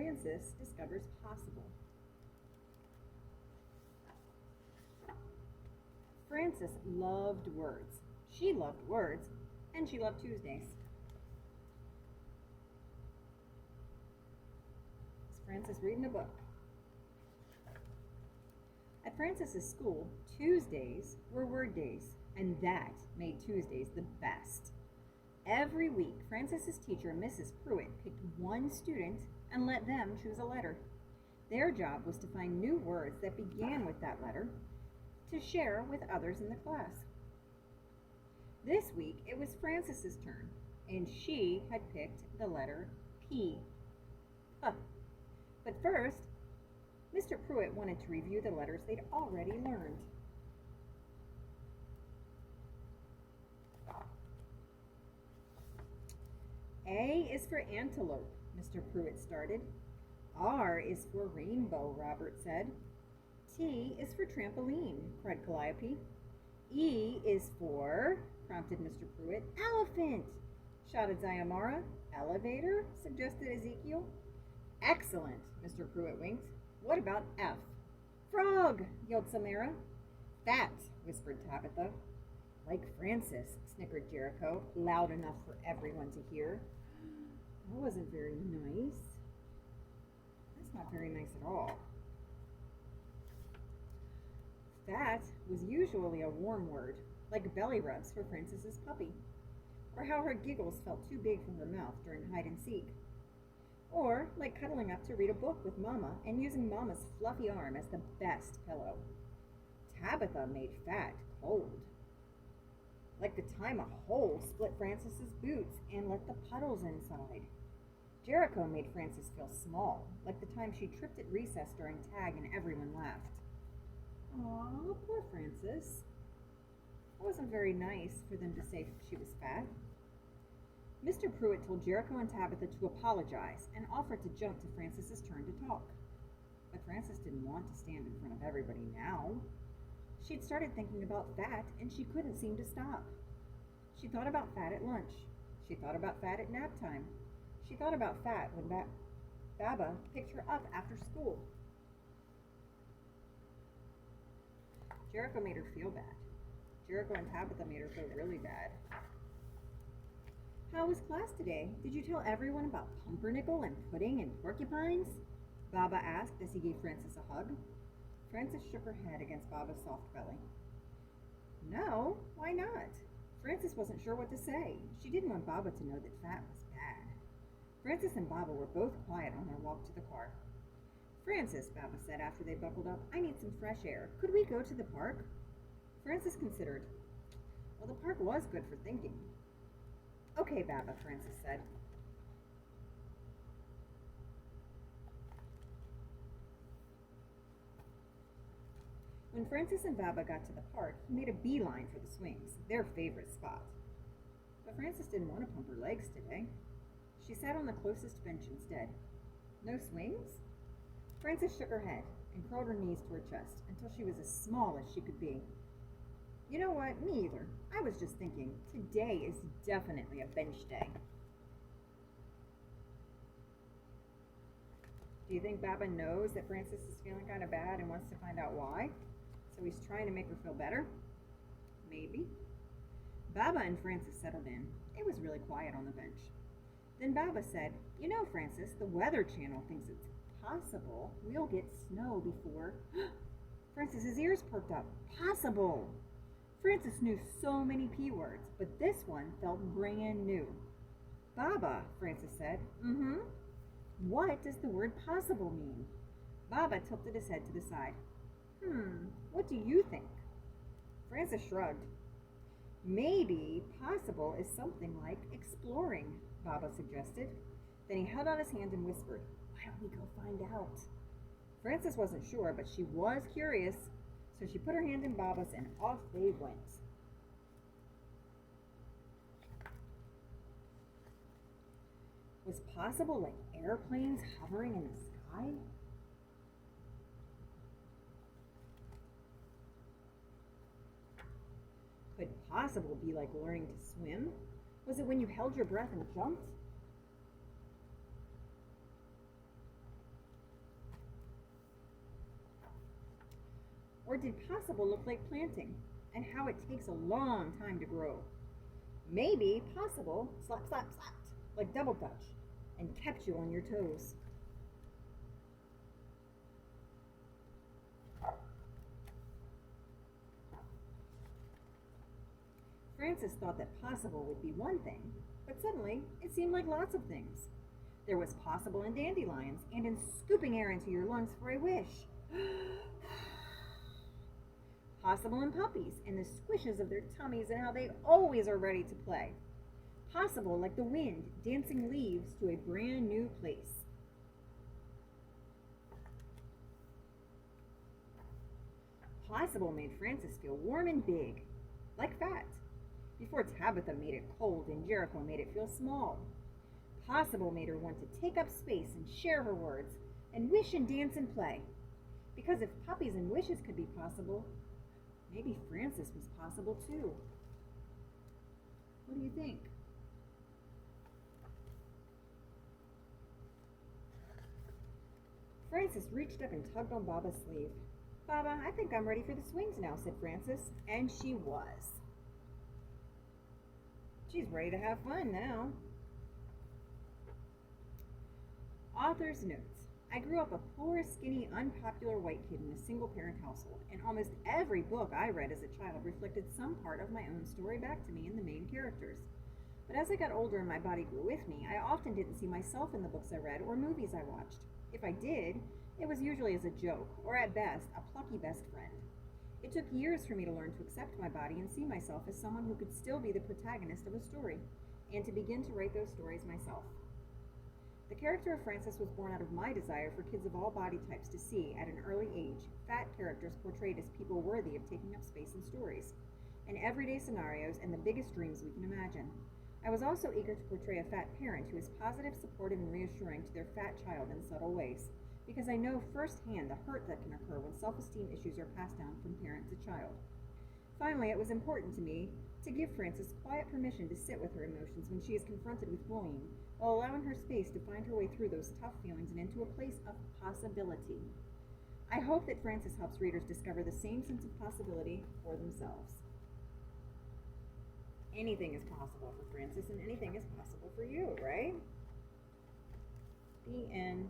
Frances discovers possible. Frances loved words. She loved words, and she loved Tuesdays. Is Frances reading a book? At Frances's school, Tuesdays were word days, and that made Tuesdays the best. Every week, Frances's teacher, Mrs. Pruitt, picked one student and let them choose a letter. Their job was to find new words that began with that letter to share with others in the class. This week, it was Frances's turn, and she had picked the letter P. Huh. But first, Mr. Pruitt wanted to review the letters they'd already learned. A is for antelope, Mr. Pruitt started. R is for rainbow, Robert said. T is for trampoline, cried Calliope. E is for, prompted Mr. Pruitt. Elephant, shouted Zyamara. Elevator, suggested Ezekiel. Excellent, Mr. Pruitt winked. What about F? Frog, yelled Samara. Fat, whispered Tabitha. Like Frances, snickered Jericho, loud enough for everyone to hear. That wasn't very nice. That's not very nice at all. Fat was usually a warm word, like belly rubs for Frances's puppy, or how her giggles felt too big for her mouth during hide and seek, or like cuddling up to read a book with Mama and using Mama's fluffy arm as the best pillow. Tabitha made fat cold, like the time a hole split Frances's boots and let the puddles inside. Jericho made Frances feel small, like the time she tripped at recess during tag and everyone laughed. Aw, poor Frances. It wasn't very nice for them to say she was fat. Mr. Pruitt told Jericho and Tabitha to apologize and offered to jump to Frances's turn to talk. But Frances didn't want to stand in front of everybody now. She'd started thinking about fat and she couldn't seem to stop. She thought about fat at lunch. She thought about fat at nap time. She thought about fat when Baba picked her up after school. Jericho made her feel bad. Jericho and Tabitha made her feel really bad. How was class today? Did you tell everyone about pumpernickel and pudding and porcupines? Baba asked as he gave Frances a hug. Frances shook her head against Baba's soft belly. No, why not? Frances wasn't sure what to say. She didn't want Baba to know that fat was bad. Frances and Baba were both quiet on their walk to the car. Frances, Baba said after they buckled up, I need some fresh air. Could we go to the park? Frances considered. Well, the park was good for thinking. Okay, Baba, Frances said. When Frances and Baba got to the park, he made a beeline for the swings, their favorite spot. But Frances didn't want to pump her legs today. She sat on the closest bench instead. No swings? Frances shook her head and curled her knees to her chest until she was as small as she could be. You know what? Me either. I was just thinking, today is definitely a bench day. Do you think Baba knows that Frances is feeling kind of bad and wants to find out why? So he's trying to make her feel better? Maybe. Baba and Frances settled in. It was really quiet on the bench. Then Baba said, You know, Frances, the Weather Channel thinks it's possible we'll get snow before... Frances's ears perked up. Possible! Frances knew so many P words, but this one felt brand new. Baba, Frances said. Mm-hmm. What does the word possible mean? Baba tilted his head to the side. What do you think? Frances shrugged. Maybe possible is something like exploring, Baba suggested. Then he held out his hand and whispered, Why don't we go find out? Frances wasn't sure, but she was curious, so she put her hand in Baba's and off they went. Was possible like airplanes hovering in the sky? Could possible be like learning to swim? Was it when you held your breath and jumped? Or did possible look like planting, and how it takes a long time to grow? Maybe possible slap, slap, slapped like double dutch and kept you on your toes. Frances thought that possible would be one thing, but suddenly it seemed like lots of things. There was possible in dandelions and in scooping air into your lungs for a wish. Possible in puppies and the squishes of their tummies and how they always are ready to play. Possible like the wind dancing leaves to a brand new place. Possible made Frances feel warm and big, like fat, before Tabitha made it cold and Jericho made it feel small. Possible made her want to take up space and share her words, and wish and dance and play. Because if puppies and wishes could be possible, maybe Frances was possible too. What do you think? Frances reached up and tugged on Baba's sleeve. Baba, I think I'm ready for the swings now, said Frances, and she was. She's ready to have fun now. Author's notes. I grew up a poor, skinny, unpopular white kid in a single-parent household, and almost every book I read as a child reflected some part of my own story back to me in the main characters. But as I got older and my body grew with me, I often didn't see myself in the books I read or movies I watched. If I did, it was usually as a joke, or at best, a plucky best friend. It took years for me to learn to accept my body and see myself as someone who could still be the protagonist of a story, and to begin to write those stories myself. The character of Frances was born out of my desire for kids of all body types to see, at an early age, fat characters portrayed as people worthy of taking up space in stories, in everyday scenarios and the biggest dreams we can imagine. I was also eager to portray a fat parent who is positive, supportive, and reassuring to their fat child in subtle ways, because I know firsthand the hurt that can occur when self-esteem issues are passed down from parent to child. Finally, it was important to me to give Frances quiet permission to sit with her emotions when she is confronted with bullying, while allowing her space to find her way through those tough feelings and into a place of possibility. I hope that Frances helps readers discover the same sense of possibility for themselves. Anything is possible for Frances, and anything is possible for you, right? The end.